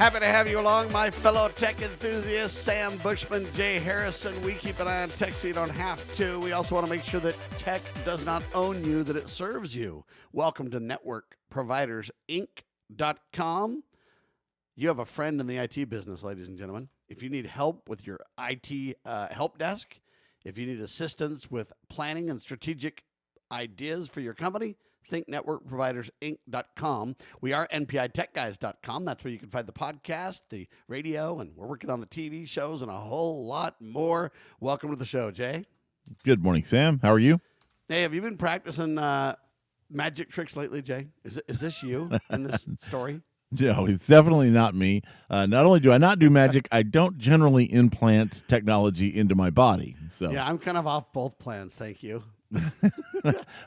Happy to have you along, my fellow tech enthusiasts. Sam Bushman, Jay Harrison. We keep an eye on tech so you don't have to. We also want to make sure that tech does not own you, that it serves you. Welcome to networkprovidersinc.com. You have a friend in the IT business, ladies and gentlemen. If you need help with your IT help desk, if you need assistance with planning and strategic ideas for your company, think networkprovidersinc.com. We are npitechguys.com. That's where you can find the podcast, the radio, and we're working on the TV shows and a whole lot more. Welcome to the show, Jay. Good morning, Sam. How are you? Hey, have you been practicing magic tricks lately, Jay? Is this you in this story? No, it's definitely not me. Not only do I not do magic, I don't generally implant technology into my body. So yeah, I'm kind of off both plans. Thank you.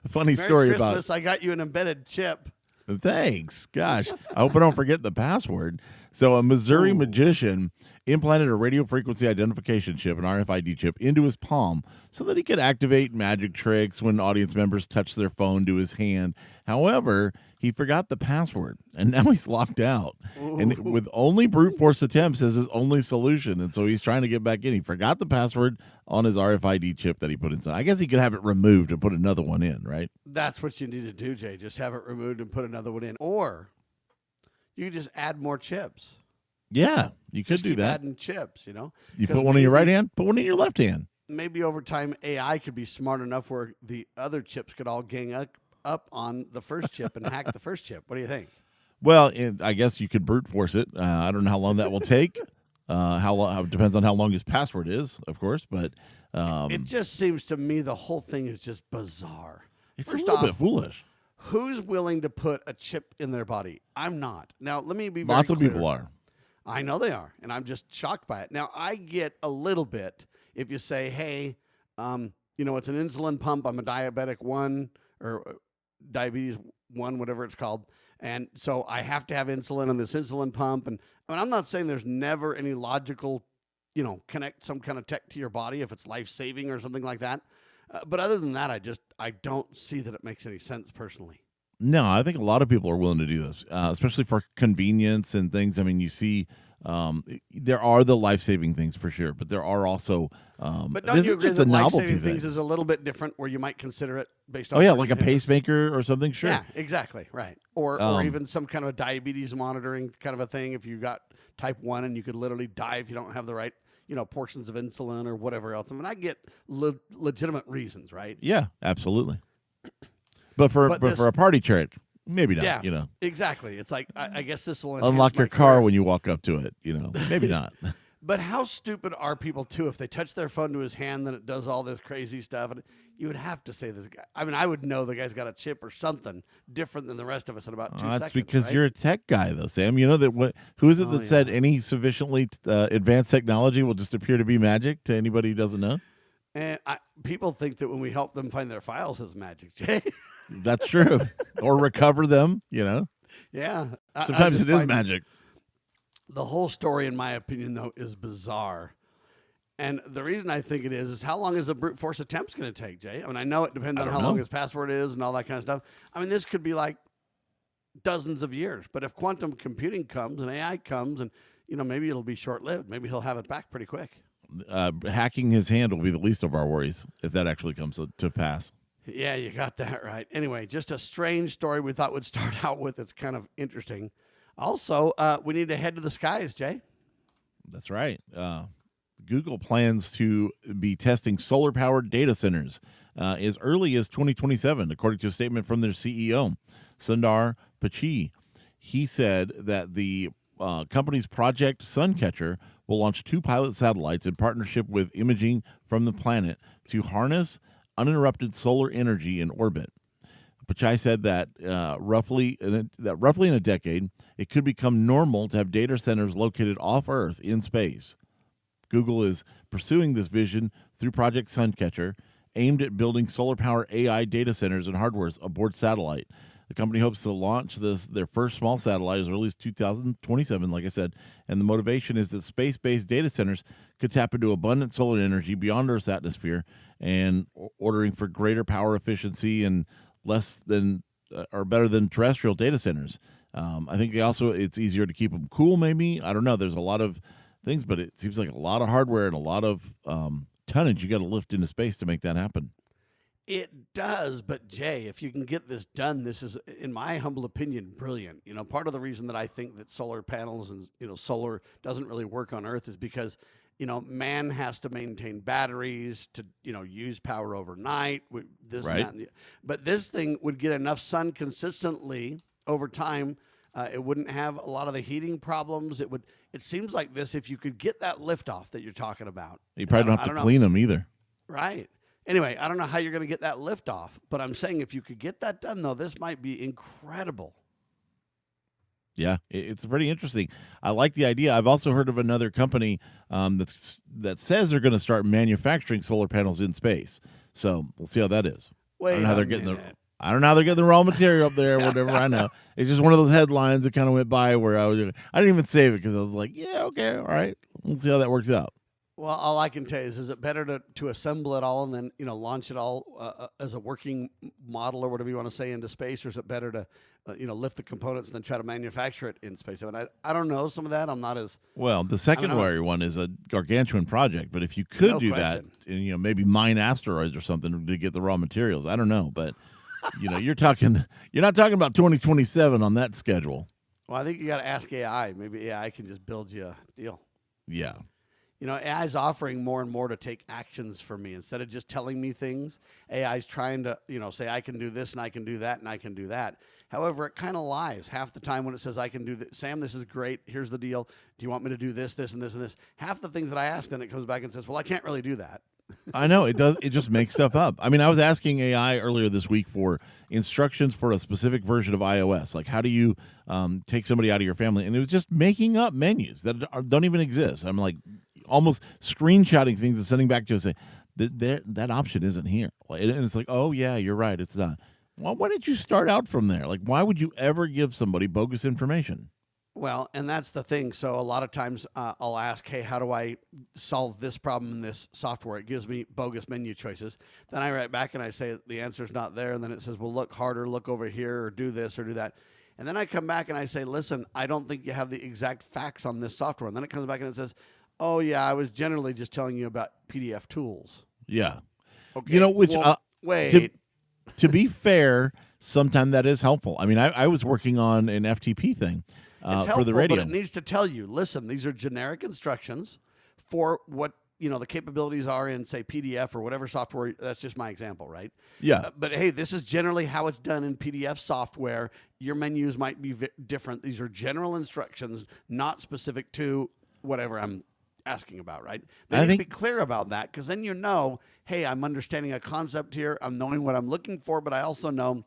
Funny Merry story Christmas, about. I got you an embedded chip. Thanks. Gosh, I hope I don't forget the password. So a Missouri magician implanted a radio frequency identification chip, an RFID chip, into his palm so that he could activate magic tricks when audience members touch their phone to his hand. However, he forgot the password, and now he's locked out. Ooh. And with only brute force attempts as his only solution, and so he's trying to get back in. He forgot the password on his RFID chip that he put inside. I guess he could have it removed and put another one in, right? That's what you need to do, Jay. Just have it removed and put another one in. Or you can just add more chips. Yeah, you could Just do keep that. adding chips, you know? You 'Cause put one in your maybe- right hand, put one in your left hand. Maybe over time, AI could be smart enough where the other chips could all gang up on the first chip and hack the first chip. What do you think? Well, I guess you could brute force it. I don't know how long that will take. How long depends on how long his password is, of course. But It just seems to me the whole thing is just bizarre. it's First a little off, bit foolish. who's willing to put a chip in their body? I'm not. Now, let me be very Lots of clear. people are. I know they are, and I'm just shocked by it. Now, I get a little bit if you say, hey, it's an insulin pump. I'm a diabetic 1 or diabetes 1, whatever it's called. And so I have to have insulin on this insulin pump. And I'm not saying there's never any logical, connect some kind of tech to your body if it's life-saving or something like that. But other than that, I don't see that it makes any sense personally. No, I think a lot of people are willing to do this, especially for convenience and things. I mean, you see, there are the life-saving things for sure, but there are also. But don't this you is agree just a that novelty life-saving thing. things is a little bit different where you might consider it based on... Oh yeah, like a circumstances? pacemaker or something. Sure. Yeah, exactly, right. Or even some kind of diabetes monitoring kind of a thing. If you got type 1 and you could literally die if you don't have the right, portions of insulin or whatever else. I mean, I get legitimate reasons, right? Yeah, absolutely. But for a party trick, maybe not. Yeah, exactly. It's like I guess this will Unlock your car when you walk up to it. Maybe not. But how stupid are people too? If they touch their phone to his hand, then it does all this crazy stuff. And you would have to say this guy. I mean, I would know the guy's got a chip or something different than the rest of us in about 2 seconds. That's because right? you're a tech guy, though, Sam. You know that who is it that said any sufficiently advanced technology will just appear to be magic to anybody who doesn't know? And people think that when we help them find their files is magic, Jay. That's true. Or recover them, Yeah. Sometimes it is magic. The whole story, in my opinion, though, is bizarre. And the reason I think it is how long is a brute force attempt going to take, Jay? I mean, I know it depends on how long his password is and all that kind of stuff. I mean, this could be like dozens of years. But if quantum computing comes and AI comes and, maybe it'll be short-lived. Maybe he'll have it back pretty quick. Hacking his hand will be the least of our worries if that actually comes to pass. Yeah, you got that right. Anyway, just a strange story we thought we'd start out with. It's kind of interesting. Also, we need to head to the skies, Jay. That's right. Google plans to be testing solar-powered data centers as early as 2027, according to a statement from their CEO, Sundar Pichai. He said that the company's Project Suncatcher will launch 2 pilot satellites in partnership with imaging from the planet to harness uninterrupted solar energy in orbit. Pichai said that roughly in a decade, it could become normal to have data centers located off Earth in space. Google is pursuing this vision through Project Suncatcher, aimed at building solar-power AI data centers and hardware aboard satellite. The company hopes to launch their first small satellite as early as 2027, like I said, and the motivation is that space-based data centers could tap into abundant solar energy beyond Earth's atmosphere and ordering for greater power efficiency and less than or better than terrestrial data centers. I think it's easier to keep them cool. Maybe, I don't know. There's a lot of things, but it seems like a lot of hardware and a lot of tonnage you got to lift into space to make that happen. It does, but Jay, if you can get this done, this is, in my humble opinion, brilliant. Part of the reason that I think that solar panels and solar doesn't really work on Earth is because man has to maintain batteries to use power overnight. This and Right. that, but this thing would get enough sun consistently over time. It wouldn't have a lot of the heating problems. It would. It seems like this, if you could get that liftoff that you're talking about, You probably don't have to clean them either. right? Anyway, I don't know how you're going to get that lift off, but I'm saying if you could get that done, though, this might be incredible. Yeah, it's pretty interesting. I like the idea. I've also heard of another company that says they're going to start manufacturing solar panels in space. So we'll see how that is. I don't know how they're getting the raw material up there or whatever. I know. It's just one of those headlines that kind of went by where I didn't even save it because I was like, yeah, okay, all right. We'll see how that works out. Well, all I can tell you is it better to assemble it all and then launch it all as a working model or whatever you want to say into space, or is it better to lift the components and then try to manufacture it in space? I mean, I don't know some of that. I'm not as well. The secondary one is a gargantuan project, but if you could do question. That, and maybe mine asteroids or something to get the raw materials, I don't know, but you're not talking about 2027 on that schedule. Well, I think you got to ask AI. Maybe AI can just build you a deal. Yeah. AI is offering more and more to take actions for me. Instead of just telling me things, AI is trying to, say I can do this and I can do that and I can do that. However, it kind of lies half the time when it says I can do this. Sam, this is great. Here's the deal. Do you want me to do this, this, and this, and this? Half the things that I ask, then it comes back and says, well, I can't really do that. I know it does. It just makes stuff up. I mean, I was asking AI earlier this week for instructions for a specific version of iOS. Like, how do you take somebody out of your family? And it was just making up menus that don't even exist. I'm like, almost screenshotting things and sending back to us, say that option isn't here, and it's like, oh yeah, you're right, it's not. Well, why didn't you start out from there? Like, why would you ever give somebody bogus information? Well, and that's the thing. So a lot of times I'll ask, hey, how do I solve this problem in this software? It gives me bogus menu choices. Then I write back and I say the answer's not there, and then it says, well, look harder, look over here, or do this or do that. And then I come back and I say, listen, I don't think you have the exact facts on this software. And then it comes back and it says, oh, yeah, I was generally just telling you about PDF tools. Yeah. Okay. Wait. To be fair, sometimes that is helpful. I mean, I was working on an FTP thing for the radio. But it needs to tell you, listen, these are generic instructions for what, the capabilities are in, say, PDF or whatever software. That's just my example, right? Yeah. But, hey, this is generally how it's done in PDF software. Your menus might be different. These are general instructions, not specific to whatever I'm asking about, right? They need to be clear about that, because then hey, I'm understanding a concept here. I'm knowing what I'm looking for, but I also know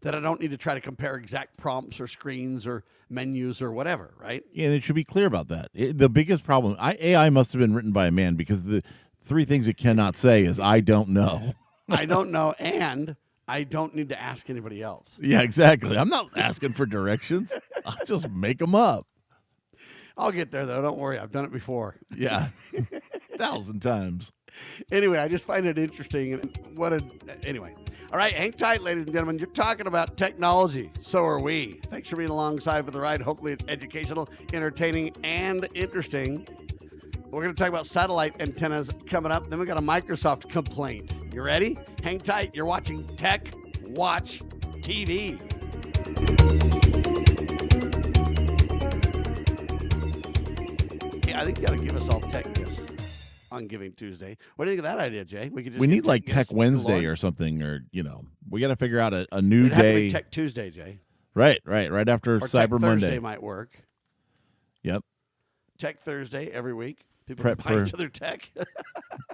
that I don't need to try to compare exact prompts or screens or menus or whatever, right? Yeah, and it should be clear about that. The biggest problem, AI must have been written by a man, because the three things it cannot say is, I don't know. I don't know, and I don't need to ask anybody else. Yeah, exactly. I'm not asking for directions. I'll just make them up. I'll get there, though. Don't worry. I've done it before. Yeah. 1,000 times. Anyway, I just find it interesting. Anyway. All right, hang tight, ladies and gentlemen. You're talking about technology. So are we. Thanks for being alongside for the ride. Hopefully it's educational, entertaining, and interesting. We're going to talk about satellite antennas coming up. Then we got a Microsoft complaint. You ready? Hang tight. You're watching TechWatch TV. I think you got to give us all tech gifts on Giving Tuesday. What do you think of that idea, Jay? We need like Tech Wednesday or something, or we got to figure out a new It'd day. Have to be Tech Tuesday, Jay. Right after or Cyber Tech Monday. Thursday might work. Yep. Tech Thursday every week. People Prep buy each other tech.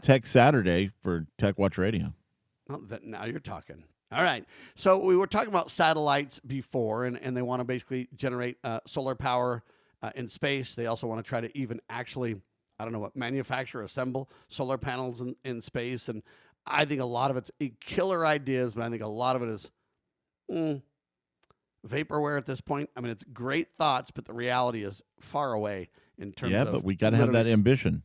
Tech Saturday for TechWatch Radio. Oh, now you're talking. All right. So we were talking about satellites before, and they want to basically generate solar power in space. They also want to try to even actually, manufacture, assemble solar panels in space. And I think a lot of it's killer ideas, but I think a lot of it is vaporware at this point. I mean, it's great thoughts, but the reality is far away in terms of... Yeah, but we got to have that ambition.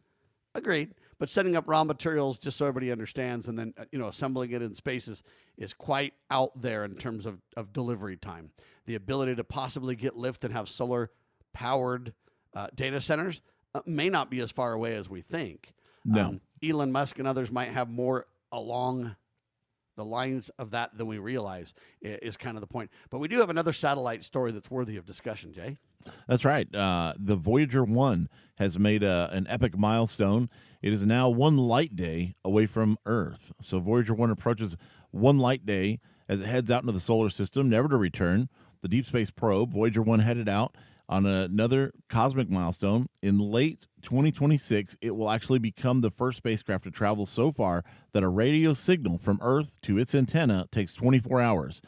Agreed. but setting up raw materials just so everybody understands, and then assembling it in spaces is quite out there in terms of delivery time. The ability to possibly get lift and have solar powered data centers may not be as far away as we think. No. Elon Musk and others might have more along the lines of that than we realize, is kind of the point. But we do have another satellite story that's worthy of discussion, Jay. That's right. The Voyager 1 has made an epic milestone. It is now 1 light day away from Earth. So Voyager 1 approaches 1 light day as it heads out into the solar system, never to return. The deep space probe, Voyager 1, headed out on another cosmic milestone. In late 2026, it will actually become the first spacecraft to travel so far that a radio signal from Earth to its antenna takes 24 hours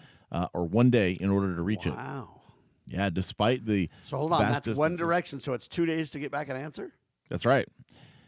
or 1 day in order to reach it. Wow. Yeah, despite the So hold on, that's distances. one direction, so it's 2 days to get back an answer? That's right.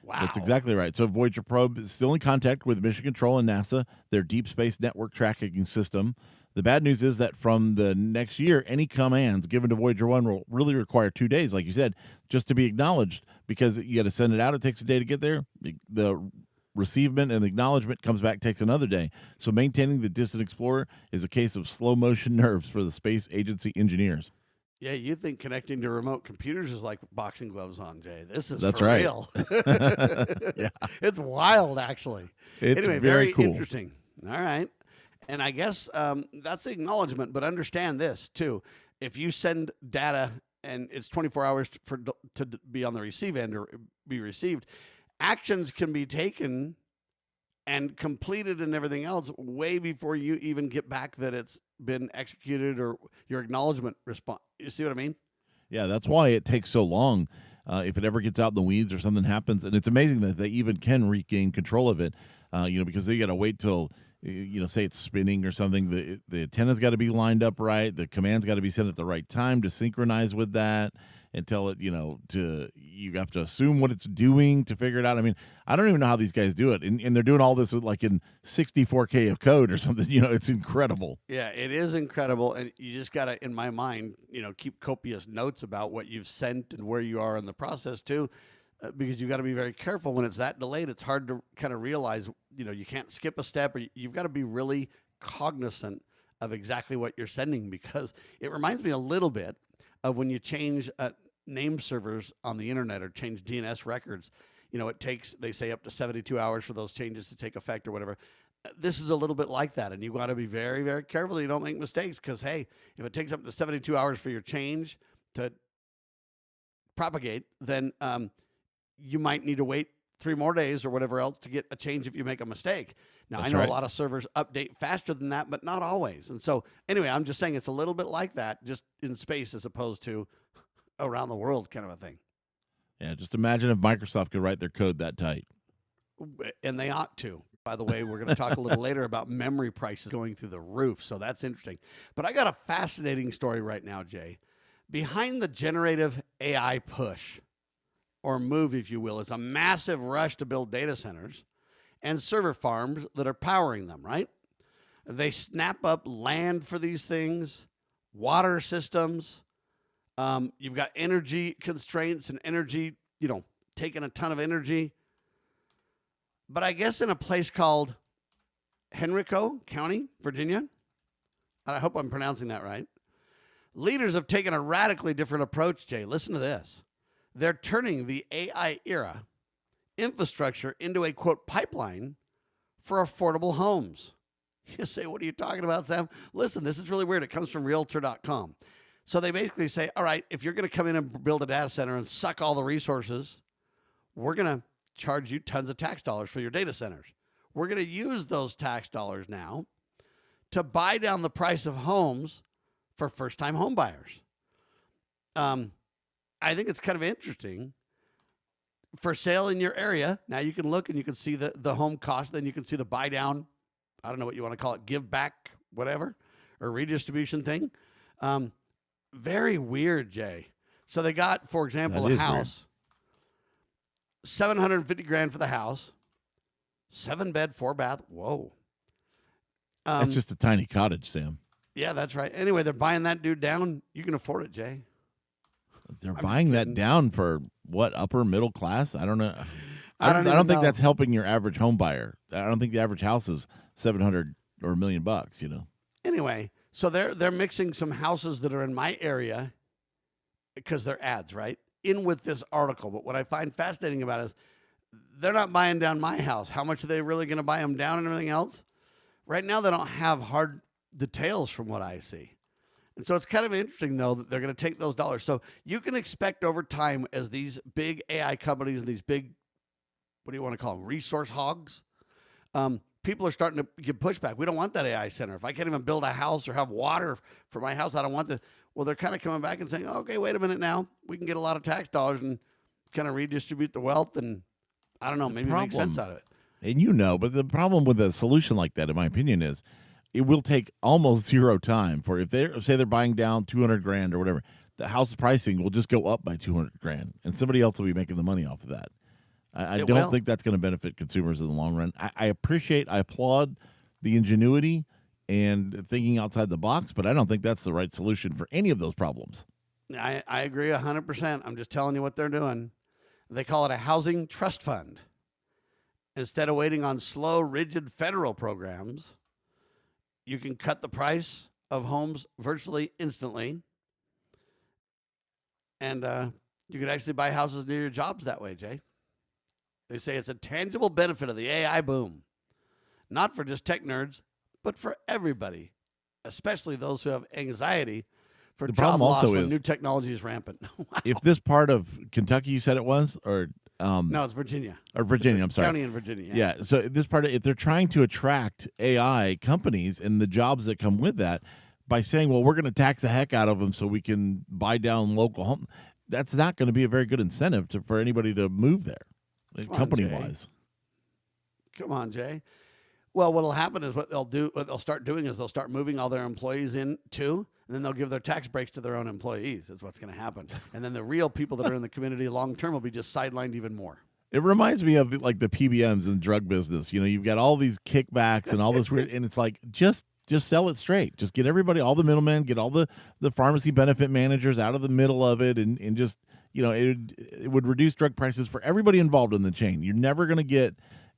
Wow. That's exactly right. So Voyager probe is still in contact with Mission Control and NASA, their deep space network tracking system. The bad news is that from the next year, any commands given to Voyager 1 will really require 2 days, like you said, just to be acknowledged, because you got to send it out. It takes a day to get there. The receivement and the acknowledgement comes back, takes another day. So maintaining the distant explorer is a case of slow motion nerves for the space agency engineers. Yeah, you think connecting to remote computers is like boxing gloves on, Jay. This is That's for right. real. Yeah. It's wild, actually. It's anyway, very cool. Interesting. All right. And I guess that's the acknowledgement, but understand this, too. If you send data and it's 24 hours to be on the receive end or be received, actions can be taken and completed and everything else way before you even get back that it's been executed or your acknowledgement response. You see what I mean? Yeah, that's why it takes so long. If it ever gets out in the weeds or something happens, and it's amazing that they even can regain control of it, because they got to wait till, say it's spinning or something. The antenna's got to be lined up right. The command's got to be sent at the right time to synchronize with that and tell it, you have to assume what it's doing to figure it out. I mean, I don't even know how these guys do it. And they're doing all this like in 64K of code or something. It's incredible. Yeah, it is incredible. And you just got to, in my mind, keep copious notes about what you've sent and where you are in the process too, because you've got to be very careful when it's that delayed. It's hard to kind of realize, you can't skip a step, or you've got to be really cognizant of exactly what you're sending, because it reminds me a little bit of when you change name servers on the internet or change DNS records. It takes, they say, up to 72 hours for those changes to take effect or whatever. This is a little bit like that, and you've got to be very, very careful you don't make mistakes, because, hey, if it takes up to 72 hours for your change to propagate, then you might need to wait 3 more days or whatever else to get a change if you make a mistake. Now, That's I know right. a lot of servers update faster than that, but not always. And so, anyway, I'm just saying it's a little bit like that, just in space as opposed to around the world kind of a thing. Yeah, just imagine if Microsoft could write their code that tight. And they ought to. By the way, we're going to talk a little later about memory prices going through the roof, so that's interesting. But I got a fascinating story right now, Jay. Behind the generative AI push, or move, if you will, is a massive rush to build data centers and server farms that are powering them, right? They snap up land for these things, water systems. You've got energy constraints and energy, taking a ton of energy. But I guess in a place called Henrico County, Virginia, and I hope I'm pronouncing that right, leaders have taken a radically different approach, Jay. Listen to this. They're turning the AI era infrastructure into a, quote, pipeline for affordable homes. You say, what are you talking about, Sam? Listen, this is really weird. It comes from Realtor.com. So they basically say, all right, if you're going to come in and build a data center and suck all the resources, we're going to charge you tons of tax dollars for your data centers. We're going to use those tax dollars now to buy down the price of homes for first-time home buyers. I think it's kind of interesting. For sale in your area, now you can look and you can see the home cost, then you can see the buy down, I don't know what you want to call it, give back, whatever, or redistribution thing. Very weird, Jay. So they got, for example, a house, $750,000 for the house, 7-bed, 4-bath. Whoa. That's just a tiny cottage, Sam. Yeah, that's right. Anyway, they're buying that dude down. You can afford it, Jay. They're buying that down for what, upper middle class? I don't know. I don't even think know. that's helping your average home buyer. I don't think the average house is $700 or $1 million. Anyway, so they're mixing some houses that are in my area because they're ads, right? In with this article. But what I find fascinating about it is they're not buying down my house. How much are they really going to buy them down and everything else? Right now, they don't have hard details from what I see. And so it's kind of interesting, though, that they're going to take those dollars. So you can expect over time as these big AI companies and these big, what do you want to call them, resource hogs, people are starting to give pushback. We don't want that AI center. If I can't even build a house or have water for my house, I don't want the. Well, they're kind of coming back and saying, okay, wait a minute now. We can get a lot of tax dollars and kind of redistribute the wealth and, I don't know, maybe make sense out of it. And but the problem with a solution like that, in my opinion, is it will take almost zero time for if they say they're buying down $200,000 or whatever, the house pricing will just go up by $200,000, and somebody else will be making the money off of that. I don't think that's going to benefit consumers in the long run. I applaud the ingenuity and thinking outside the box, but I don't think that's the right solution for any of those problems. I agree 100%. I'm just telling you what they're doing. They call it a housing trust fund. Instead of waiting on slow, rigid federal programs, you can cut the price of homes virtually instantly. And you can actually buy houses near your jobs that way, Jay. They say it's a tangible benefit of the AI boom. Not for just tech nerds, but for everybody, especially those who have anxiety for job loss when new technology is rampant. Wow. If this part of Kentucky you said it was, or no, it's Virginia. Or Virginia, I'm sorry. County in Virginia. Yeah. So this part, if they're trying to attract AI companies and the jobs that come with that by saying, well, we're going to tax the heck out of them so we can buy down local home, that's not going to be a very good incentive for anybody to move there, company-wise. Come on, Jay. Well, what'll happen is what they'll start doing is they'll start moving all their employees in too, and then they'll give their tax breaks to their own employees. That's what's going to happen. And then the real people that are in the community long term will be just sidelined even more. It reminds me of like the PBMs in the drug business. You've got all these kickbacks and all this weird, and it's like just sell it straight. Just get everybody, all the middlemen, get all the pharmacy benefit managers out of the middle of it, and just it would reduce drug prices for everybody involved in the chain. You're never going to get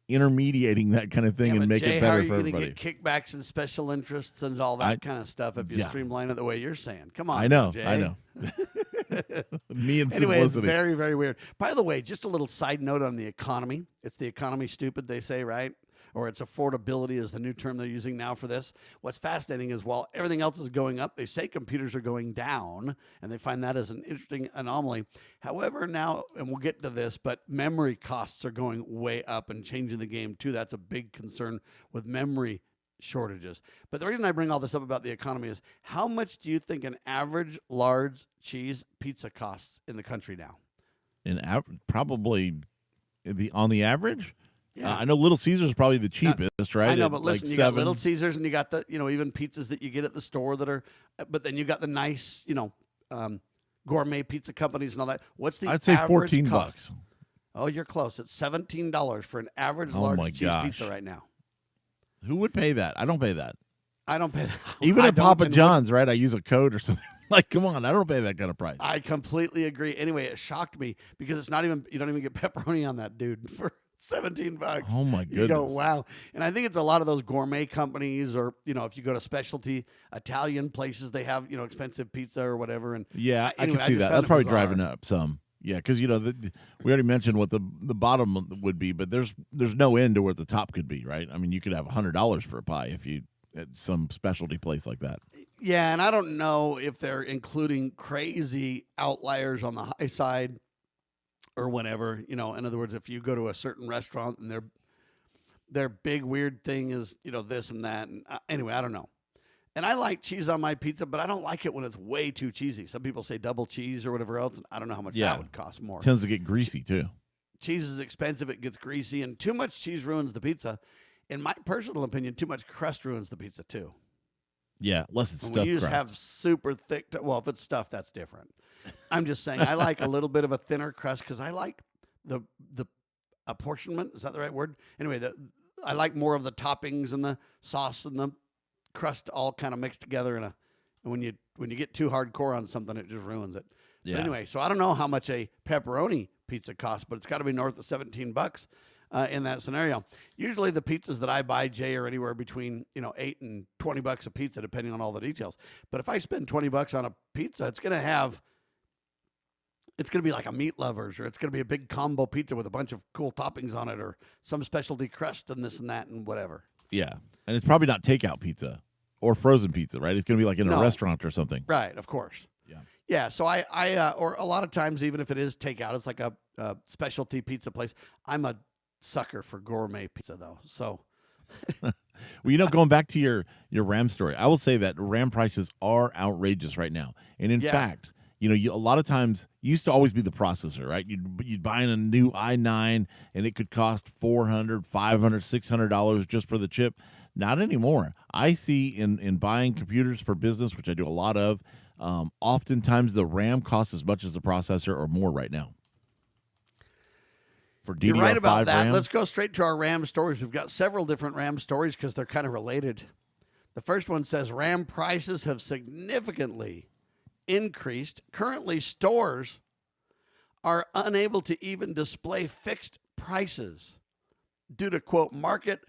intermediating that kind of thing and make it better for everybody. How are you going to get kickbacks and special interests and all that kind of stuff if you streamline it the way you're saying? Come on, I know. Me and anyway, it's simplicity. very, very weird. By the way, just a little side note on the economy. It's the economy stupid, they say, right? Or it's affordability is the new term they're using now for this. What's fascinating is while everything else is going up, they say computers are going down, and they find that as an interesting anomaly. However, now, and we'll get to this, but memory costs are going way up and changing the game too. That's a big concern with memory shortages. But the reason I bring all this up about the economy is how much do you think an average large cheese pizza costs in the country now? Probably on the average? Yeah. I know Little Caesars is probably the cheapest, right? I know, but listen, like you got Little Caesars and you got the, even pizzas that you get at the store that are, but then you got the nice, gourmet pizza companies and all that. What's the I'd say average $14. cost? Oh, you're close. It's $17 for an average large cheese pizza right now. Who would pay that? I don't pay that. I don't pay that. Even at Papa John's, right? I use a code or something. Like, come on, I don't pay that kind of price. I completely agree. Anyway, it shocked me because it's not even, you don't even get pepperoni on that, dude, for $17. Oh my goodness. You go, wow. And I think it's a lot of those gourmet companies or, if you go to specialty Italian places, they have, expensive pizza or whatever. And yeah, anyway, I can see that. That's probably driving up some. Yeah, because, we already mentioned what the bottom would be, but there's no end to what the top could be, right? I mean, you could have $100 for a pie if you at some specialty place like that. Yeah, and I don't know if they're including crazy outliers on the high side or whatever. In other words, if you go to a certain restaurant and their big weird thing is, this and that. And anyway, I don't know. And I like cheese on my pizza, but I don't like it when it's way too cheesy. Some people say double cheese or whatever else, and I don't know how much that would cost more. It tends to get greasy, too. Cheese is expensive. It gets greasy, and too much cheese ruins the pizza. In my personal opinion, too much crust ruins the pizza, too. Yeah, unless it's stuffed when you just crust. have super thick, well, if it's stuffed, that's different. I'm just saying I like a little bit of a thinner crust because I like the apportionment. Is that the right word? Anyway, I like more of the toppings and the sauce and the crust all kind of mixed together and when you get too hardcore on something, it just ruins it. Yeah. But anyway, so I don't know how much a pepperoni pizza costs, but it's got to be north of $17 in that scenario. Usually the pizzas that I buy, Jay, are anywhere between $8 and $20 a pizza, depending on all the details. But if I spend $20 on a pizza, it's going to be like a meat lovers, or it's going to be a big combo pizza with a bunch of cool toppings on it, or some specialty crust and this and that and whatever. Yeah, and it's probably not takeout pizza or frozen pizza, right? It's going to be like in a restaurant or something. Right, of course. Yeah, so I or a lot of times, even if it is takeout, it's like a specialty pizza place. I'm a sucker for gourmet pizza, though. So, well, going back to your RAM story, I will say that RAM prices are outrageous right now. And in fact, a lot of times, it used to always be the processor, right? You'd buy in a new i9, and it could cost $400, $500, $600 just for the chip. Not anymore. I see in buying computers for business, which I do a lot of, oftentimes the RAM costs as much as the processor or more right now. For DDR5 You're right about that. RAM. Let's go straight to our RAM stories. We've got several different RAM stories because they're kind of related. The first one says RAM prices have significantly increased. Currently, stores are unable to even display fixed prices due to, quote, market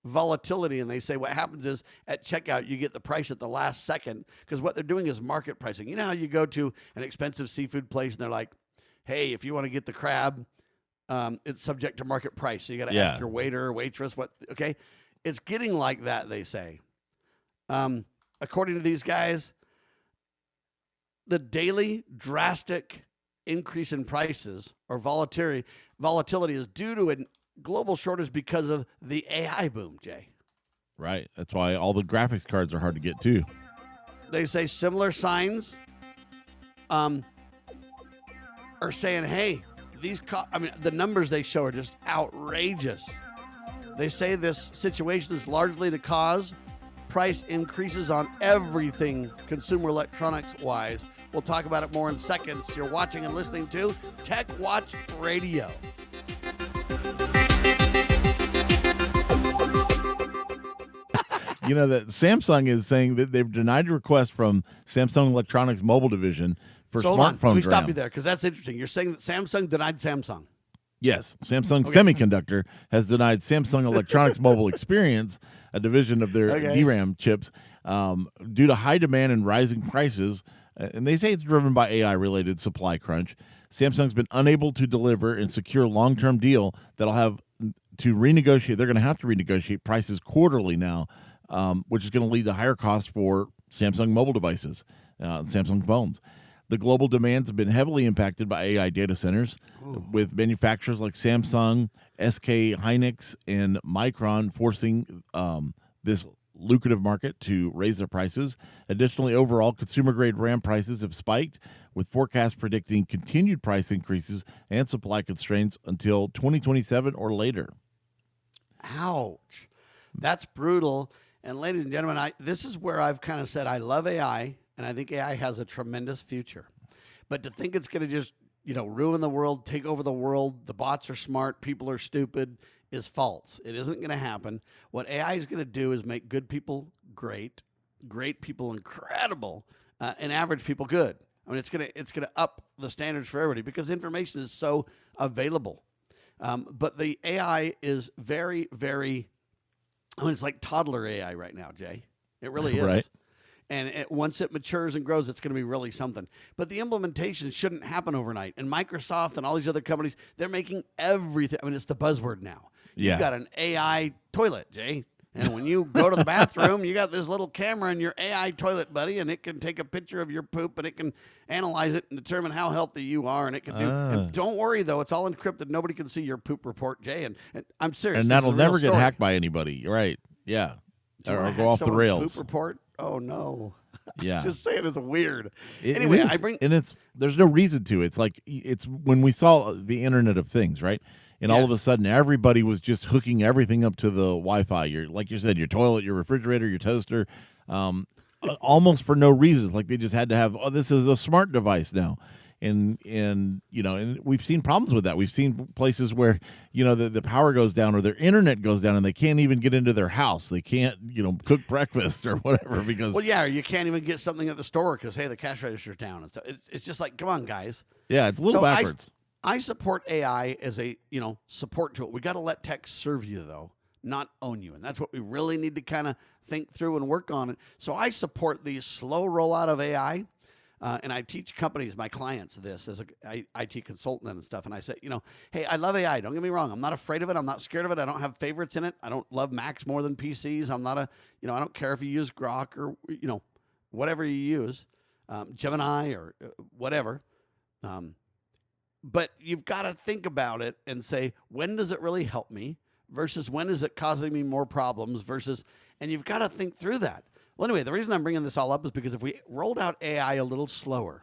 volatility. And they say what happens is at checkout, you get the price at the last second, because what they're doing is market pricing. You know how you go to an expensive seafood place and they're like, hey, if you want to get the crab, it's subject to market price. So you got to ask your waiter or waitress okay. It's getting like that, they say. According to these guys, the daily drastic increase in prices or volatility is due to a global shortage because of the AI boom, Jay. Right. That's why all the graphics cards are hard to get, too. They say similar signs are saying, hey, the numbers they show are just outrageous. They say this situation is largely to cause price increases on everything consumer electronics wise. We'll talk about it more in seconds. You're watching and listening to TechWatch Radio. That Samsung is saying that they've denied a request from Samsung Electronics mobile division for smartphones. Let me stop you there, because that's interesting. You're saying that Samsung denied Samsung. Yes, Samsung Semiconductor has denied Samsung Electronics Mobile Experience, a division of their DRAM chips, due to high demand and rising prices. And they say it's driven by AI-related supply crunch. Samsung's been unable to deliver and secure a long-term deal that'll have to renegotiate. They're going to have to renegotiate prices quarterly now, which is going to lead to higher costs for Samsung mobile devices, Samsung phones. The global demands have been heavily impacted by AI data centers, with manufacturers like Samsung, SK Hynix, and Micron forcing this lucrative market to raise their prices. Additionally, overall, consumer-grade RAM prices have spiked, with forecasts predicting continued price increases and supply constraints until 2027 or later. Ouch. That's brutal. And ladies and gentlemen, this is where I've kind of said I love AI, and I think AI has a tremendous future. But to think it's going to just, ruin the world, take over the world, the bots are smart, people are stupid, is false. It isn't going to happen. What AI is going to do is make good people great, great people incredible, and average people good. I mean, it's going to up the standards for everybody because information is so available. But the AI is very, very, it's like toddler AI right now, Jay. It really is. Right. And once it matures and grows, it's going to be really something. But the implementation shouldn't happen overnight. And Microsoft and all these other companies, they're making everything. I mean, it's the buzzword now. Yeah. You've got an AI toilet, Jay. And when you go to the bathroom, you got this little camera in your AI toilet, buddy, and it can take a picture of your poop, and it can analyze it and determine how healthy you are, and it can do. And don't worry, though, it's all encrypted. Nobody can see your poop report, Jay. And I'm serious. And that'll never get hacked by anybody. Right. Yeah. Or go off the rails. Poop report? Oh, no. Yeah. Just saying it's weird. Anyway, there's no reason to. It's like, it's when we saw the Internet of Things, right? And all of a sudden, everybody was just hooking everything up to the Wi-Fi. Like you said, your toilet, your refrigerator, your toaster, almost for no reason. It's like they just had to have, this is a smart device now. And we've seen problems with that. We've seen places where, the power goes down or their internet goes down and they can't even get into their house. They can't, cook breakfast or whatever because. Well, yeah, you can't even get something at the store because, hey, the cash register's down and stuff. It's just like, come on, guys. Yeah, it's a little backwards. I support AI as a, support tool. We got to let tech serve you, though, not own you. And that's what we really need to kind of think through and work on it. So I support the slow rollout of AI. And I teach companies, my clients, this as a IT consultant and stuff. And I say, hey, I love AI. Don't get me wrong. I'm not afraid of it. I'm not scared of it. I don't have favorites in it. I don't love Macs more than PCs. I'm not I don't care if you use Grok or, whatever you use, Gemini or whatever. But you've got to think about it and say, when does it really help me versus when is it causing me more problems and you've got to think through that. Well, anyway, the reason I'm bringing this all up is because if we rolled out AI a little slower,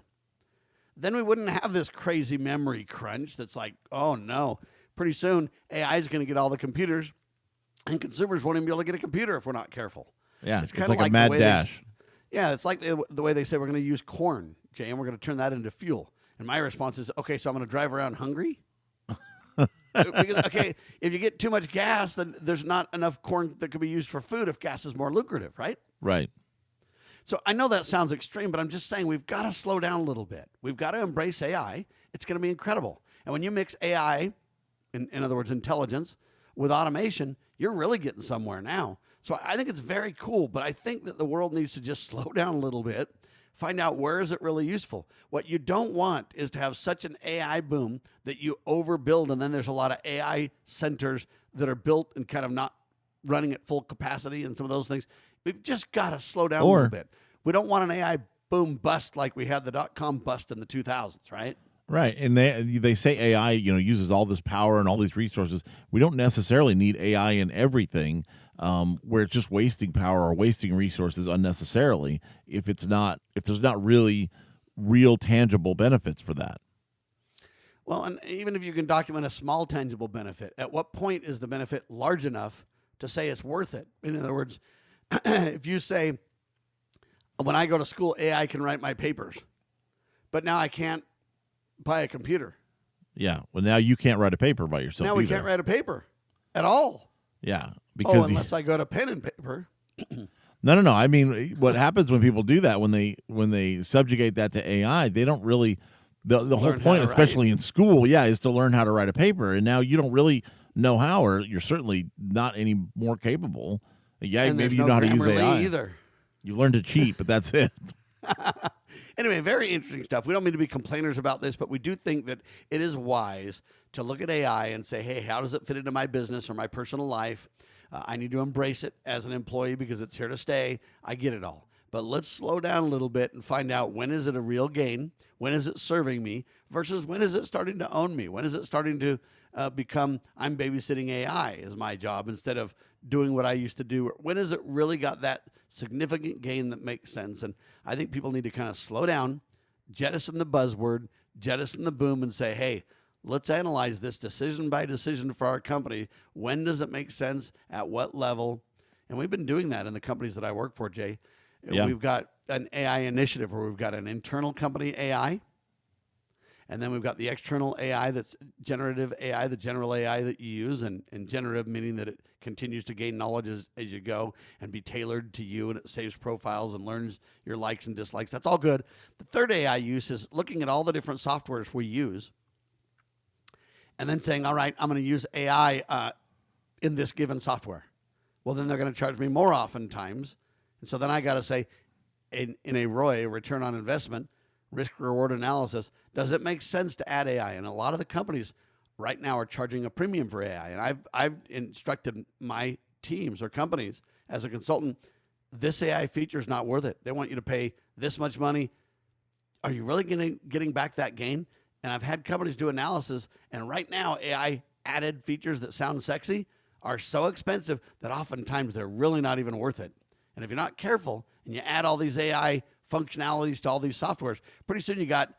then we wouldn't have this crazy memory crunch that's like, oh no, pretty soon AI is going to get all the computers and consumers won't even be able to get a computer if we're not careful. Yeah, it's kind of like a mad dash. It's like the way they say we're going to use corn, Jay, and we're going to turn that into fuel. And my response is, okay, so I'm going to drive around hungry? Because, okay, if you get too much gas, then there's not enough corn that could be used for food if gas is more lucrative, right? Right. So I know that sounds extreme, but I'm just saying we've got to slow down a little bit. We've got to embrace AI. It's going to be incredible. And when you mix AI, in other words, intelligence, with automation, you're really getting somewhere now. So I think it's very cool, but I think that the world needs to just slow down a little bit, find out where is it really useful. What you don't want is to have such an AI boom that you overbuild, and then there's a lot of AI centers that are built and kind of not running at full capacity and some of those things. We've just got to slow down a little bit. We don't want an AI boom bust like we had the .com bust in the 2000s, right? Right. And they say AI, uses all this power and all these resources. We don't necessarily need AI in everything, where it's just wasting power or wasting resources unnecessarily if there's not really real tangible benefits for that. Well, and even if you can document a small tangible benefit, at what point is the benefit large enough to say it's worth it? In other words, if you say, when I go to school, AI can write my papers, but now I can't buy a computer. Yeah. Well, now you can't write a paper by yourself. Now we can't write a paper at all. Yeah. Because unless I go to pen and paper. No. I mean, what happens when people do that, when they subjugate that to AI, they don't really, the whole point, especially in school, is to learn how to write a paper. And now you don't really know how, or you're certainly not any more capable. Yeah, and maybe you know how to use AI. Either. You learn to cheat, but that's it. Anyway, very interesting stuff. We don't mean to be complainers about this, but we do think that it is wise to look at AI and say, hey, how does it fit into my business or my personal life? I need to embrace it as an employee because it's here to stay. I get it all. But let's slow down a little bit and find out, when is it a real gain? When is it serving me? Versus when is it starting to own me? When is it starting to become, I'm babysitting AI is my job instead of doing what I used to do? When has it really got that significant gain that makes sense? And I think people need to kind of slow down, jettison the buzzword, jettison the boom, and say, hey, let's analyze this decision by decision for our company. When does it make sense? At what level? And we've been doing that in the companies that I work for, Jay. Yeah. We've got an AI initiative where we've got an internal company AI, and then we've got the external AI that's generative AI, the general AI that you use, and generative meaning that it continues to gain knowledge as you go and be tailored to you, and it saves profiles and learns your likes and dislikes. That's all good. The third AI use is looking at all the different softwares we use and then saying, all right, I'm going to use AI in this given software. Well, then they're going to charge me more oftentimes. And so then I got to say, in a ROI, return on investment, risk reward analysis, does it make sense to add AI? And a lot of the companies right now are charging a premium for AI. And I've instructed my teams or companies as a consultant, this AI feature is not worth it. They want you to pay this much money. Are you really getting back that gain? And I've had companies do analysis, and right now AI added features that sound sexy are so expensive that oftentimes they're really not even worth it. And if you're not careful and you add all these AI functionalities to all these softwares, pretty soon you got,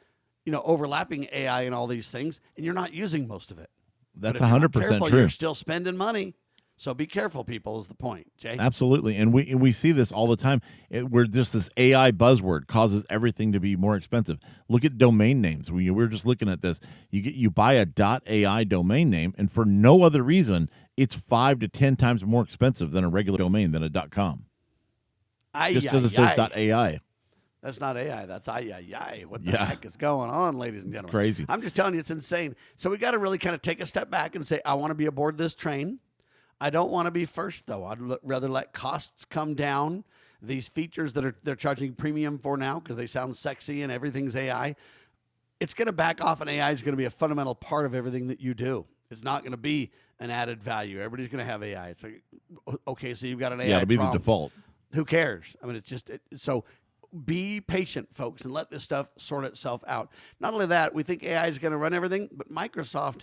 overlapping AI and all these things, and you're not using most of it. That's 100% true. You're still spending money. So be careful, people, is the point, Jay. Absolutely. And we see this all the time. We're just, this AI buzzword causes everything to be more expensive. Look at domain names. We're just looking at this. You buy a .ai domain name, and for no other reason, it's 5 to 10 times more expensive than a regular domain than a .com. Just because it says .ai. That's not AI. That's ay. What the Yeah. heck is going on, ladies and It's gentlemen? crazy. I'm just telling you, it's insane. So we got to really kind of take a step back and say, I want to be aboard this train. I don't want to be first, though. I'd rather let costs come down. These features that they're charging premium for now because they sound sexy and everything's AI, it's going to back off, and AI is going to be a fundamental part of everything that you do. It's not going to be an added value. Everybody's going to have AI. It's like, okay, so you've got an AI It'll be prompt. the default. Who cares? I mean, it's just so be patient, folks, and let this stuff sort itself out. Not only that, we think AI is going to run everything, but Microsoft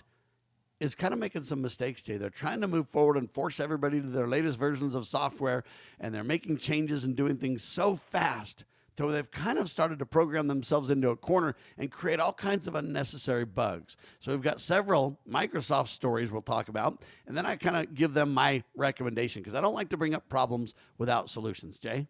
is kind of making some mistakes, Jay. They're trying to move forward and force everybody to their latest versions of software, and they're making changes and doing things so fast so they've kind of started to program themselves into a corner and create all kinds of unnecessary bugs. So we've got several Microsoft stories we'll talk about, and then I kind of give them my recommendation because I don't like to bring up problems without solutions, Jay.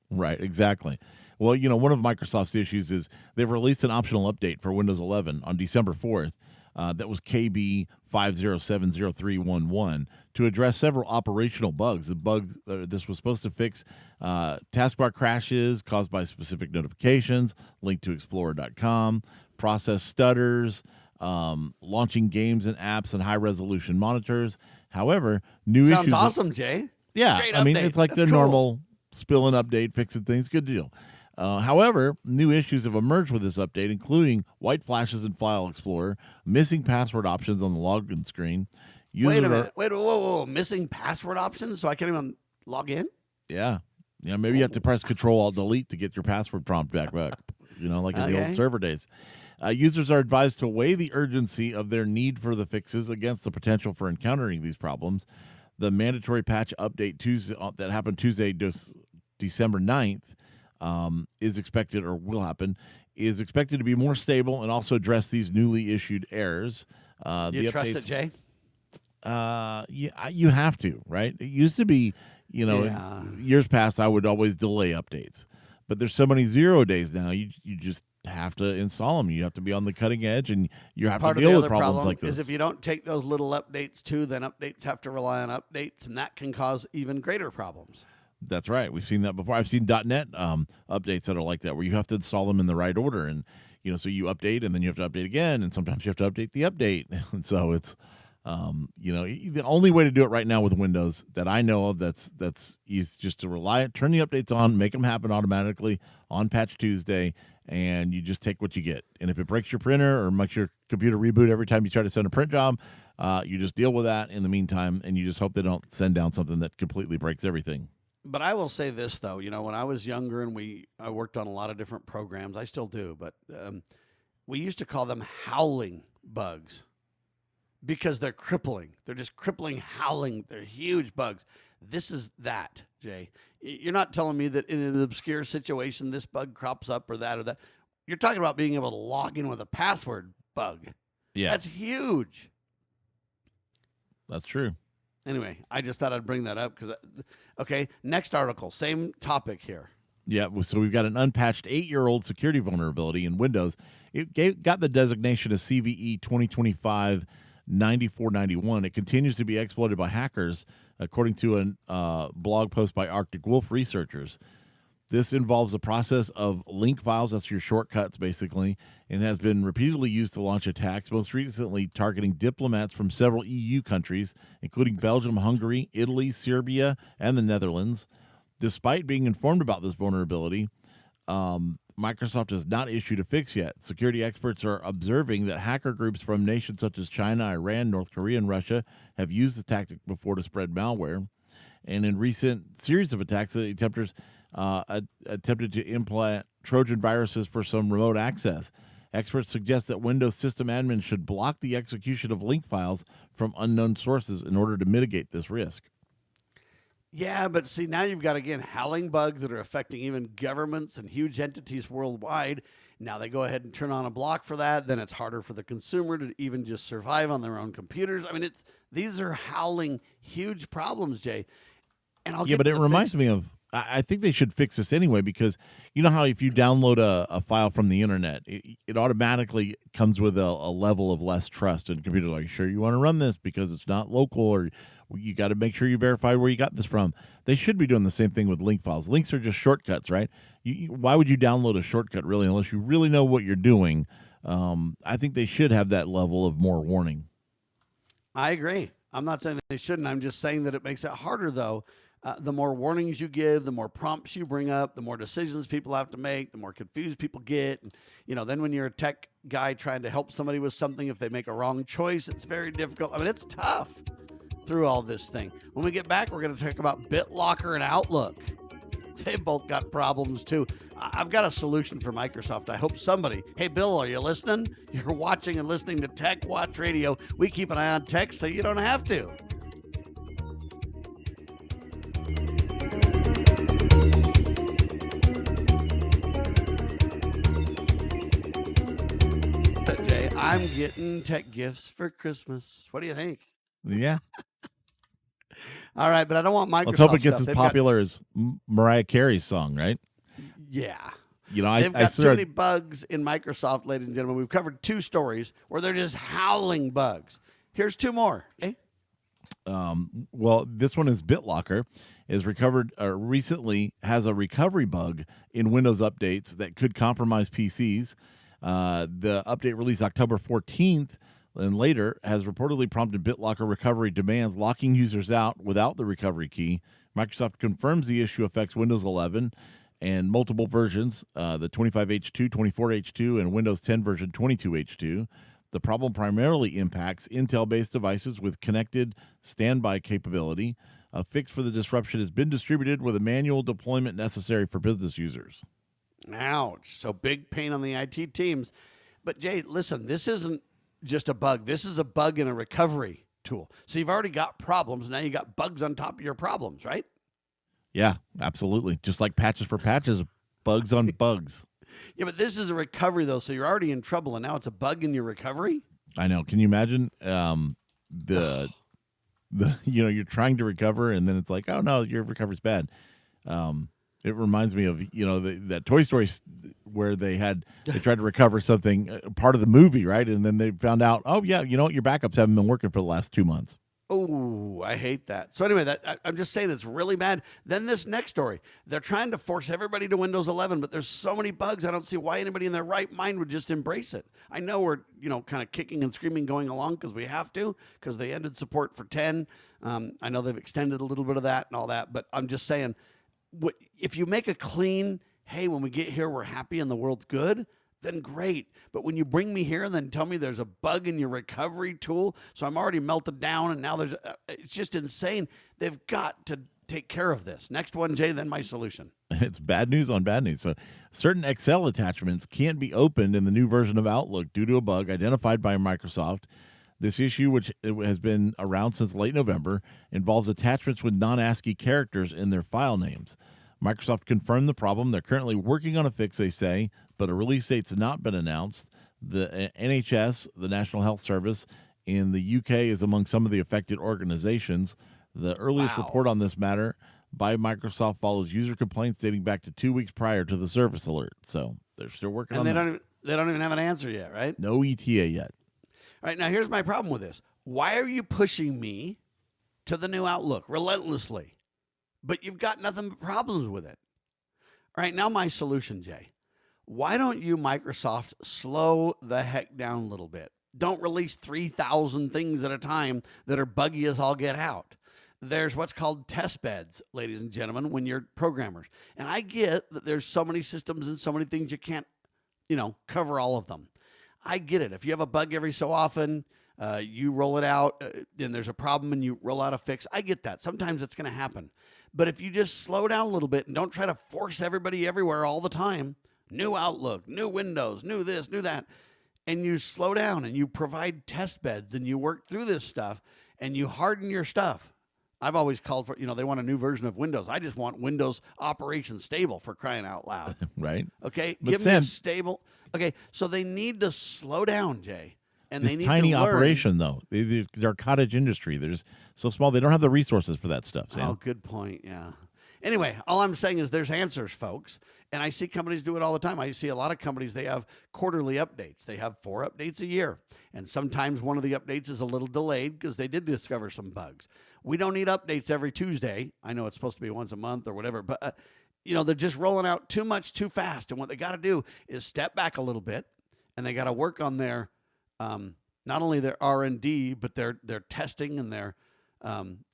Right, exactly. Well, one of Microsoft's issues is they've released an optional update for Windows 11 on December 4th. That was KB 5070311 to address several operational bugs. The bugs this was supposed to fix taskbar crashes caused by specific notifications, link to explorer.com, process stutters, launching games and apps and high-resolution monitors. However, new issues... Sounds awesome, Jay. Yeah, Great I mean, update. it's like That's the cool. normal spill and update, fixing things. Good deal. However, new issues have emerged with this update, including white flashes in File Explorer, missing password options on the login screen. Wait a minute. Whoa. Missing password options so I can't even log in? Yeah. Maybe you have to press Control-Alt-Delete to get your password prompt back, like in the old server days. Users are advised to weigh the urgency of their need for the fixes against the potential for encountering these problems. The mandatory patch update Tuesday that happened Tuesday, December 9th, is expected to be more stable and also address these newly issued errors. You trust it, Jay? Yeah, you have to, right? It used to be, years past, I would always delay updates, but there's so many 0 days now. You just have to install them. You have to be on the cutting edge, and you have to deal with problems like this. Is if you don't take those little updates too, then updates have to rely on updates, and that can cause even greater problems. That's right. We've seen that before. I've seen .NET updates that are like that, where you have to install them in the right order, and so you update, and then you have to update again, and sometimes you have to update the update, and so it's the only way to do it right now with Windows that I know of that's easy, just to turn the updates on, make them happen automatically on Patch Tuesday, and you just take what you get. And if it breaks your printer or makes your computer reboot every time you try to send a print job, you just deal with that in the meantime, and you just hope they don't send down something that completely breaks everything. But I will say this, though. When I was younger and I worked on a lot of different programs, I still do, but we used to call them howling bugs because they're crippling. They're just crippling, howling. They're huge bugs. This is that, Jay. You're not telling me that in an obscure situation this bug crops up or that. You're talking about being able to log in with a password bug. Yeah. That's huge. That's true. Anyway, I just thought I'd bring that up because, okay, next article, same topic here. Yeah, so we've got an unpatched 8-year-old security vulnerability in Windows. It got the designation of CVE 2025-9491. It continues to be exploited by hackers, according to a blog post by Arctic Wolf researchers. This involves the process of link files, that's your shortcuts basically, and has been repeatedly used to launch attacks, most recently targeting diplomats from several EU countries, including Belgium, Hungary, Italy, Serbia, and the Netherlands. Despite being informed about this vulnerability, Microsoft has not issued a fix yet. Security experts are observing that hacker groups from nations such as China, Iran, North Korea, and Russia have used the tactic before to spread malware. And in recent series of attacks, the attempters attempted to implant Trojan viruses for some remote access. Experts suggest that Windows system admins should block the execution of link files from unknown sources in order to mitigate this risk. Yeah, but see, now you've got, again, howling bugs that are affecting even governments and huge entities worldwide. Now they go ahead and turn on a block for that. Then it's harder for the consumer to even just survive on their own computers. I mean, these are howling huge problems, Jay. And but it reminds me of I think they should fix this anyway, because you know how if you download a file from the internet, it automatically comes with a level of less trust, and computers are like, sure, you want to run this because it's not local, or you got to make sure you verify where you got this from. They should be doing the same thing with link files. Links are just shortcuts, right? Why would you download a shortcut, really, unless you really know what you're doing? I think they should have that level of more warning. I agree. I'm not saying that they shouldn't. I'm just saying that it makes it harder, though. The more warnings you give, the more prompts you bring up, the more decisions people have to make, the more confused people get. And, then when you're a tech guy trying to help somebody with something, if they make a wrong choice, it's very difficult. I mean, it's tough through all this thing. When we get back, we're going to talk about BitLocker and Outlook. They both got problems, too. I've got a solution for Microsoft. I hope somebody, hey, Bill, are you listening? You're watching and listening to TechWatch Radio. We keep an eye on tech so you don't have to. Jay, I'm getting tech gifts for Christmas. What do you think? Yeah. All right, but I don't want Microsoft. Let's hope it gets stuff. as popular as Mariah Carey's song, right? Yeah. They've got too many bugs in Microsoft, ladies and gentlemen. We've covered 2 stories where they're just howling bugs. Here's 2 more. Okay? Well, this one is BitLocker is recently has a recovery bug in Windows updates that could compromise PCs. The update released October 14th and later has reportedly prompted BitLocker recovery demands, locking users out without the recovery key. Microsoft confirms the issue affects Windows 11 and multiple versions, the 25H2, 24H2, and Windows 10 version 22H2. The problem primarily impacts Intel-based devices with connected standby capability. A fix for the disruption has been distributed with a manual deployment necessary for business users. Ouch. So big pain on the IT teams. But, Jay, listen, this isn't just a bug. This is a bug in a recovery tool. So you've already got problems. Now you got bugs on top of your problems, right? Yeah, absolutely. Just like patches for patches, bugs on bugs. Yeah, but this is a recovery, though, so you're already in trouble, and now it's a bug in your recovery? I know. Can you imagine you're trying to recover, and then it's like, oh, no, your recovery's bad. It reminds me of, that Toy Story where they tried to recover something, part of the movie, right? And then they found out, oh, yeah, you know what? Your backups haven't been working for the last 2 months. Oh, I hate that. So anyway, I'm just saying it's really bad. Then this next story, they're trying to force everybody to Windows 11, but there's so many bugs. I don't see why anybody in their right mind would just embrace it. I know we're, kind of kicking and screaming going along because we have to, because they ended support for 10. I know they've extended a little bit of that and all that, but I'm just saying, if you make a clean, hey, when we get here, we're happy and the world's good, then great. But when you bring me here and then tell me there's a bug in your recovery tool, so I'm already melted down and now it's just insane. They've got to take care of this. Next one, Jay, then my solution. It's bad news on bad news. So certain Excel attachments can't be opened in the new version of Outlook due to a bug identified by Microsoft. This issue, which has been around since late November, involves attachments with non-ASCII characters in their file names. Microsoft confirmed the problem. They're currently working on a fix, they say, but a release date's not been announced. The NHS, the National Health Service, in the UK is among some of the affected organizations. The earliest report on this matter by Microsoft follows user complaints dating back to 2 weeks prior to the service alert. So they're still working on that. They don't even have an answer yet, right? No ETA yet. All right, now here's my problem with this. Why are you pushing me to the new Outlook relentlessly? But you've got nothing but problems with it. All right, now my solution, Jay. Why don't you, Microsoft, slow the heck down a little bit? Don't release 3,000 things at a time that are buggy as all get out. There's what's called test beds, ladies and gentlemen, when you're programmers. And I get that there's so many systems and so many things you can't, cover all of them. I get it. If you have a bug every so often, you roll it out, and there's a problem and you roll out a fix. I get that. Sometimes it's going to happen. But if you just slow down a little bit and don't try to force everybody everywhere all the time, new Outlook, new Windows, new this, new that, and you slow down and you provide test beds and you work through this stuff and you harden your stuff. I've always called for, they want a new version of Windows. I just want Windows Operation Stable, for crying out loud. Right. Okay. But Give me a stable. Okay. So they need to slow down, Jay. And they need tiny to learn. operation, though. They're a cottage industry. They're so small. They don't have the resources for that stuff, Sam. Oh, good point. Yeah. Anyway, all I'm saying is there's answers, folks. And I see companies do it all the time. I see a lot of companies, they have quarterly updates. They have 4 updates a year. And sometimes one of the updates is a little delayed because they did discover some bugs. We don't need updates every Tuesday. I know it's supposed to be once a month or whatever, but they're just rolling out too much too fast. And what they got to do is step back a little bit, and they got to work on their not only their R&D, but their testing and their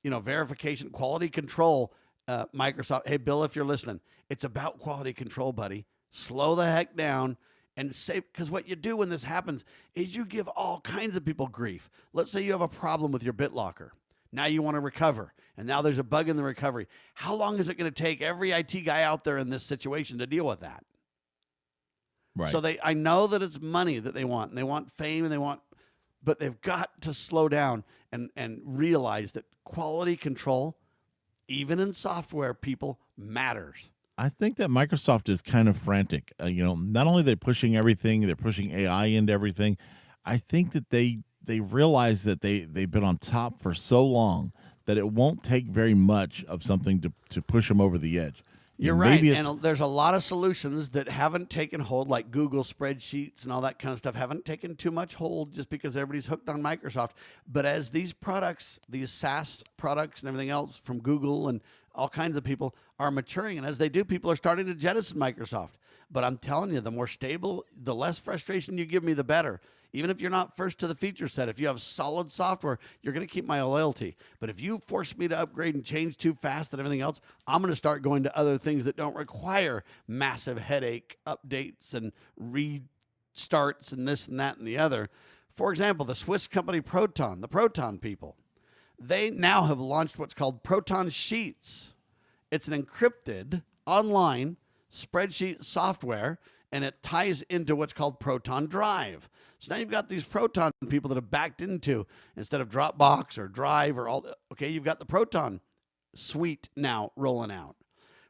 verification, quality control. Microsoft, hey, Bill, if you're listening, it's about quality control, buddy. Slow the heck down and save, because what you do when this happens is you give all kinds of people grief. Let's say you have a problem with your BitLocker. Now you want to recover, and now there's a bug in the recovery. How long is it going to take every IT guy out there in this situation to deal with that? Right. So I know that it's money that they want, and they want fame, but they've got to slow down and realize that quality control, even in software, people, matters. I think that Microsoft is kind of frantic. Not only are they pushing everything, they're pushing AI into everything. I think that they realize that they've been on top for so long that it won't take very much of something to push them over the edge. You're right, and there's a lot of solutions that haven't taken hold, like Google spreadsheets and all that kind of stuff, haven't taken too much hold just because everybody's hooked on Microsoft. But as these products, these SaaS products and everything else from Google and all kinds of people are maturing, and as they do, people are starting to jettison Microsoft. But I'm telling you, the more stable, the less frustration you give me, the better. Even if you're not first to the feature set, if you have solid software, you're going to keep my loyalty. But if you force me to upgrade and change too fast and everything else, I'm going to start going to other things that don't require massive headache updates and restarts and this and that and the other. For example, the Swiss company Proton, the Proton people, they now have launched what's called Proton Sheets. It's an encrypted online spreadsheet software, and it ties into what's called Proton Drive. So now you've got these Proton people that have backed into, instead of Dropbox or Drive or all, you've got the Proton suite now rolling out.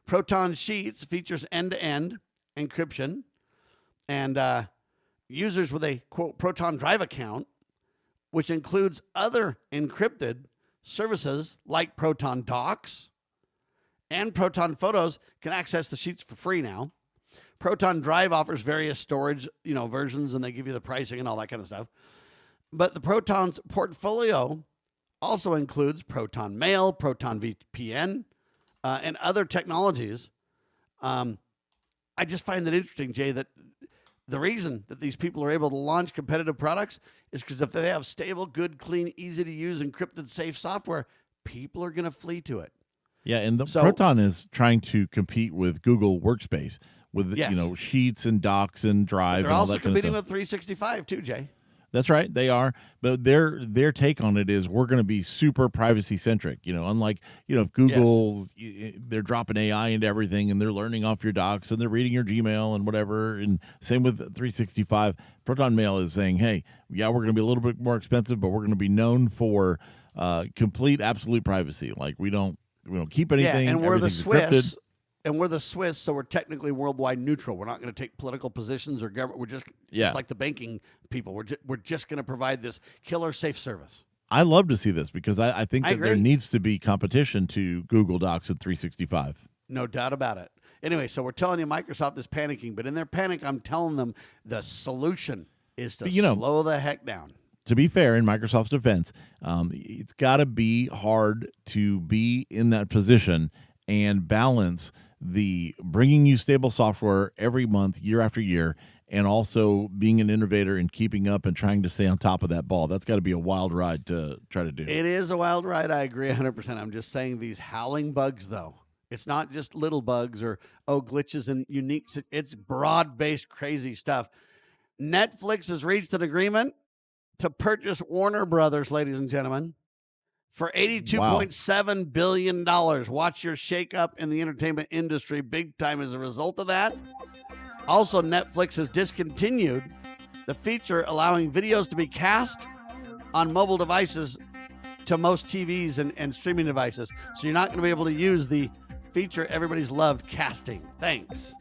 Proton Sheets features end-to-end encryption, and users with a, quote, Proton Drive account, which includes other encrypted services like Proton Docs and Proton Photos, can access the sheets for free now. Proton Drive offers various storage, versions, and they give you the pricing and all that kind of stuff. But the Proton's portfolio also includes Proton Mail, Proton VPN, and other technologies. I just find that interesting, Jay, that the reason that these people are able to launch competitive products is because if they have stable, good, clean, easy to use, encrypted, safe software, people are going to flee to it. Yeah, and Proton is trying to compete with Google Workspace with Sheets and Docs and Drive. They're and all also that kind of competing stuff. with 365 too, Jay. That's right, they are. But their take on it is we're going to be super privacy centric. Unlike if Google, they're dropping AI into everything and they're learning off your docs and they're reading your Gmail and whatever. And same with 365. Proton Mail is saying, hey, yeah, we're going to be a little bit more expensive, but we're going to be known for complete, absolute privacy. Like we don't keep anything. Yeah, and we're the Swiss. Encrypted. And we're the Swiss, so we're technically worldwide neutral. We're not going to take political positions or government. We're just it's like the banking people. We're just going to provide this killer safe service. I love to see this because I think that there needs to be competition to Google Docs at 365. No doubt about it. Anyway, so we're telling you Microsoft is panicking, but in their panic, I'm telling them the solution is to slow the heck down. To be fair, in Microsoft's defense, it's got to be hard to be in that position and balance the bringing you stable software every month, year after year, and also being an innovator and keeping up and trying to stay on top of that ball. That's got to be a wild ride to try to do. It is a wild ride. I agree 100%. I'm just saying these howling bugs, though. It's not just little bugs or, glitches and unique. It's broad-based crazy stuff. Netflix has reached an agreement to purchase Warner Brothers, ladies and gentlemen, for $82.7 billion. Watch your shakeup in the entertainment industry big time as a result of that. Also, Netflix has discontinued the feature allowing videos to be cast on mobile devices to most TVs and streaming devices. So you're not going to be able to use the feature everybody's loved, casting. Thanks.